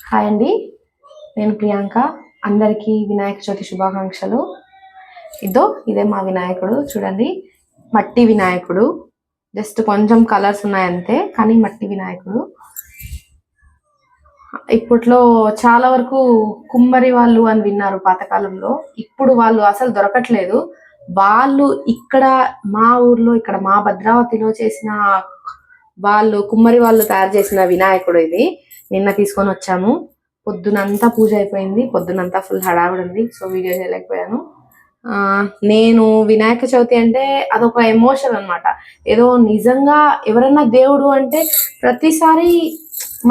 Hi అండి, నేను ప్రియాంక. అందరికీ వినాయక చవితి శుభాకాంక్షలు. ఇదే మా వినాయకుడు చూడండి, మట్టి వినాయకుడు. జస్ట్ కొంచెం కలర్స్ ఉన్నాయంతే, కానీ మట్టి వినాయకుడు. ఇప్పట్లో చాలా వరకు కుమ్మరి వాళ్ళు అని విన్నారు పాతకాలంలో. ఇప్పుడు వాళ్ళు అసలు దొరకట్లేదు. వాళ్ళు ఇక్కడ మా ఊర్లో, ఇక్కడ మా భద్రావతిలో చేసిన వాళ్ళు కుమ్మరి వాళ్ళు తయారు చేసిన వినాయకుడు ఇది. నిన్న తీసుకొని వచ్చాము. పొద్దునంతా పూజ అయిపోయింది, పొద్దునంతా ఫుల్ హడావిడి ఉంది, సో వీడియో చేయలేకపోయాను. నేను వినాయక చవితి అంటే అదొక ఎమోషన్ అన్నమాట. ఏదో నిజంగా ఎవరన్నా దేవుడు అంటే ప్రతిసారి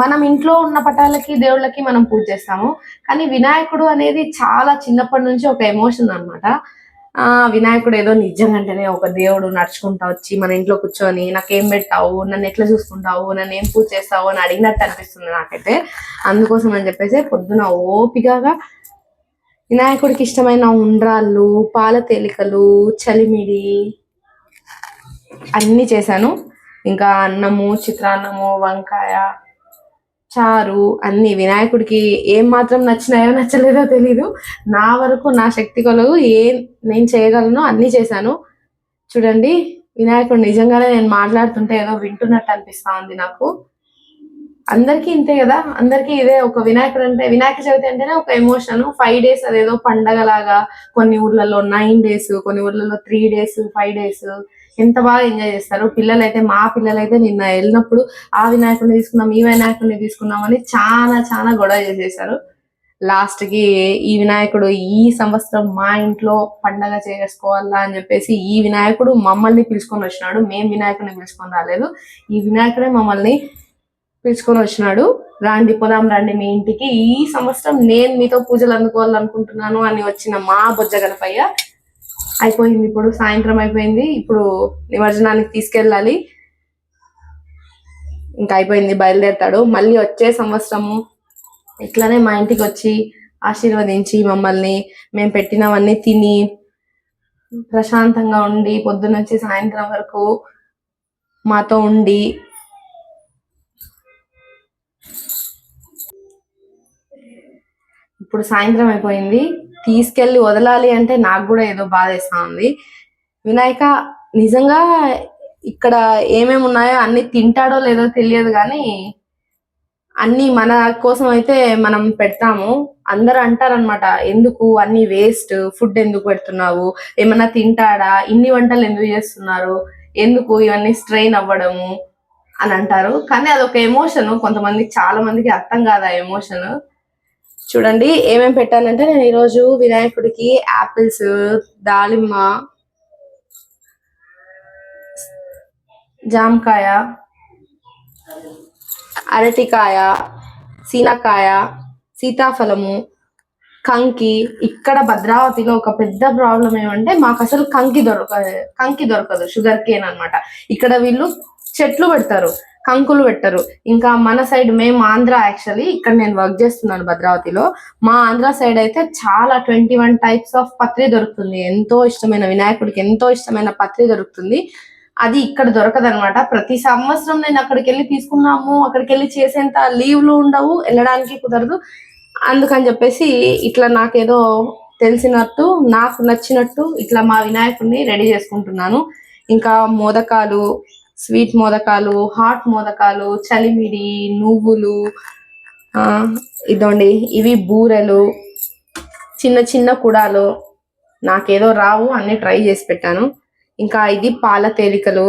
మనం ఇంట్లో ఉన్న పటాలకి దేవుళ్ళకి మనం పూజ చేస్తాము, కానీ వినాయకుడు అనేది చాలా చిన్నప్పటి నుంచి ఒక ఎమోషన్ అన్నమాట. వినాయకుడు ఏదో నిజంగానే ఒక దేవుడు నడుచుకుంటా వచ్చి మన ఇంట్లో కూర్చొని నాకేం పెడతావు, నన్ను ఎట్లా చూసుకుంటావు, నన్ను ఏం పూజ చేస్తావు అని అడిగినట్టు అనిపిస్తుంది నాకైతే. అందుకోసం అని చెప్పేసి పొద్దున ఓపికగా వినాయకుడికి ఇష్టమైన ఉండ్రాళ్ళు, పాల తేలికలు, చలిమిడి అన్ని చేశాను. ఇంకా అన్నము, చిత్రాన్నము, వంకాయ చారు అన్ని. వినాయకుడికి ఏం మాత్రం నచ్చినాయో నచ్చలేదో తెలీదు. నా వరకు నా శక్తి కొలవు నేను చేయగలను అన్ని చేశాను. చూడండి, వినాయకుడు నిజంగానే నేను మాట్లాడుతుంటే ఏదో వింటున్నట్టు అనిపిస్తా ఉంది నాకు. అందరికీ ఇంతే కదా, అందరికీ ఇదే. ఒక వినాయకుడు అంటే, వినాయక చవితి అంటేనే ఒక ఎమోషన్. 5 days అదేదో పండగ లాగా. కొన్ని ఊర్లలో 9 days, కొన్ని ఊర్లలో 3 days, 5 days ఎంత బాగా ఎంజాయ్ చేస్తారు. పిల్లలైతే, మా పిల్లలైతే నిన్న వెళ్ళినప్పుడు ఆ వినాయకుడిని తీసుకున్నాం, ఈ వినాయకుడిని తీసుకున్నాం అని చాలా చాలా గొడవ చేసేసారు. లాస్ట్ కి ఈ వినాయకుడు ఈ సంవత్సరం మా ఇంట్లో పండగ చేసుకోవాలా అని చెప్పేసి ఈ వినాయకుడు మమ్మల్ని పిలుచుకొని వచ్చినాడు. మేము వినాయకుడిని పిలుచుకొని రాలేదు, ఈ వినాయకుడే మమ్మల్ని పిలుచుకొని వచ్చినాడు. రండి, పోదాం రండి మీ ఇంటికి, ఈ సంవత్సరం నేను మీతో పూజలు అందుకోవాలనుకుంటున్నాను అని వచ్చిన మా బొజ్జ గణపయ్య. అయిపోయింది, ఇప్పుడు సాయంత్రం అయిపోయింది. ఇప్పుడు నిమజ్జనానికి తీసుకెళ్ళాలి. ఇంకా అయిపోయింది, బయలుదేరుతాడు. మళ్ళీ వచ్చే సంవత్సరము ఇట్లానే మా ఇంటికి వచ్చి ఆశీర్వదించి మమ్మల్ని, మేము పెట్టినవన్నీ తిని ప్రశాంతంగా ఉండి పొద్దున్నుంచి సాయంత్రం వరకు మాతో ఉండి. ఇప్పుడు సాయంత్రం అయిపోయింది, తీసుకెళ్లి వదలాలి అంటే నాకు కూడా ఏదో బాధేస్తా ఉంది. వినాయక నిజంగా ఇక్కడ ఏమేమి ఉన్నాయో అన్ని తింటాడో లేదో తెలియదు, కానీ అన్ని మన కోసం అయితే మనం పెడతాము. అందరూ అంటారనమాట, ఎందుకు అన్ని వేస్ట్ ఫుడ్ ఎందుకు పెడుతున్నావు, ఏమన్నా తింటాడా, ఇన్ని వంటలు ఎందుకు చేస్తున్నారు, ఎందుకు ఇవన్నీ స్ట్రెయిన్ అవ్వడము అని అంటారు. కానీ అదొక ఎమోషన్. కొంతమందికి, చాలా మందికి అర్థం కాదు ఆ ఎమోషన్. చూడండి ఏమేమి పెట్టానంటే, నేను ఈరోజు వినాయకుడికి యాపిల్స్, దాలిమ్మ, జామకాయ, అరటికాయ, సీనకాయ, సీతాఫలము, కంకి. ఇక్కడ భద్రావతిలో ఒక పెద్ద ప్రాబ్లం ఏమంటే, మాకు అసలు కంకి దొరకదు, షుగర్ కేన్ అనమాట. ఇక్కడ వీళ్ళు చెట్లు పెడతారు, కంకులు పెట్టరు. ఇంకా మన సైడ్, మేము ఆంధ్ర, యాక్చువల్లీ ఇక్కడ నేను వర్క్ చేస్తున్నాను భద్రావతిలో. మా ఆంధ్ర సైడ్ అయితే చాలా 21 types ఆఫ్ పత్రి దొరుకుతుంది. ఎంతో ఇష్టమైన వినాయకుడికి ఎంతో ఇష్టమైన పత్రి దొరుకుతుంది. అది ఇక్కడ దొరకదనమాట. ప్రతి సంవత్సరం నేను అక్కడికి వెళ్ళి తీసుకున్నాము, అక్కడికి వెళ్ళి చేసేంత లీవ్లు ఉండవు, వెళ్ళడానికి కుదరదు. అందుకని చెప్పేసి ఇట్లా నాకేదో తెలిసినట్టు, నాకు నచ్చినట్టు ఇట్లా మా వినాయకుడిని రెడీ చేసుకుంటున్నాను. ఇంకా మోదకాలు, స్వీట్ మోదకాలు, హాట్ మోదకాలు, చలిమిడి, నువ్వులు, ఇదండి ఇవి బూరెలు, చిన్న చిన్న కుడాలు. నాకేదో రావు, అన్ని ట్రై చేసి పెట్టాను. ఇంకా ఇది పాల తేలికలు,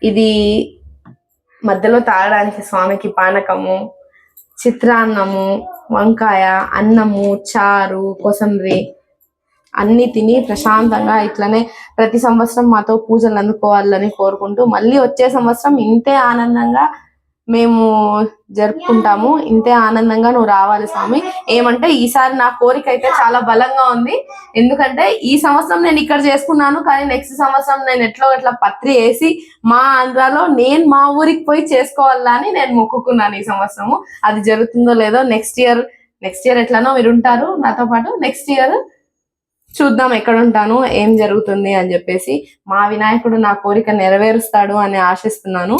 ఇది మధ్యలో తాగడానికి స్వామికి పానకము, చిత్రాన్నము, వంకాయ, అన్నము, చారు, కోసంబరి అన్ని తిని ప్రశాంతంగా ఇట్లనే ప్రతి సంవత్సరం మాతో పూజలు అందుకోవాలని కోరుకుంటూ, మళ్ళీ వచ్చే సంవత్సరం ఇంతే ఆనందంగా మేము జరుపుకుంటాము. ఇంతే ఆనందంగా నువ్వు రావాలి స్వామి. ఏమంటే ఈసారి నా కోరిక అయితే చాలా బలంగా ఉంది. ఎందుకంటే ఈ సంవత్సరం నేను ఇక్కడ చేసుకున్నాను, కానీ నెక్స్ట్ సంవత్సరం నేను ఎట్లా పత్రి వేసి మా ఆంధ్రాలో నేను మా ఊరికి పోయి చేసుకోవాలని నేను మొక్కుకున్నాను ఈ సంవత్సరము. అది జరుగుతుందో లేదో నెక్స్ట్ ఇయర్ ఎట్లానో మీరు ఉంటారు నాతో పాటు. నెక్స్ట్ ఇయర్ చూద్దాం ఎక్కడ ఉంటాను, ఏం జరుగుతుంది అని చెప్పేసి. మా వినాయకుడు నా కోరిక నెరవేరుస్తాడు అని ఆశిస్తున్నాను.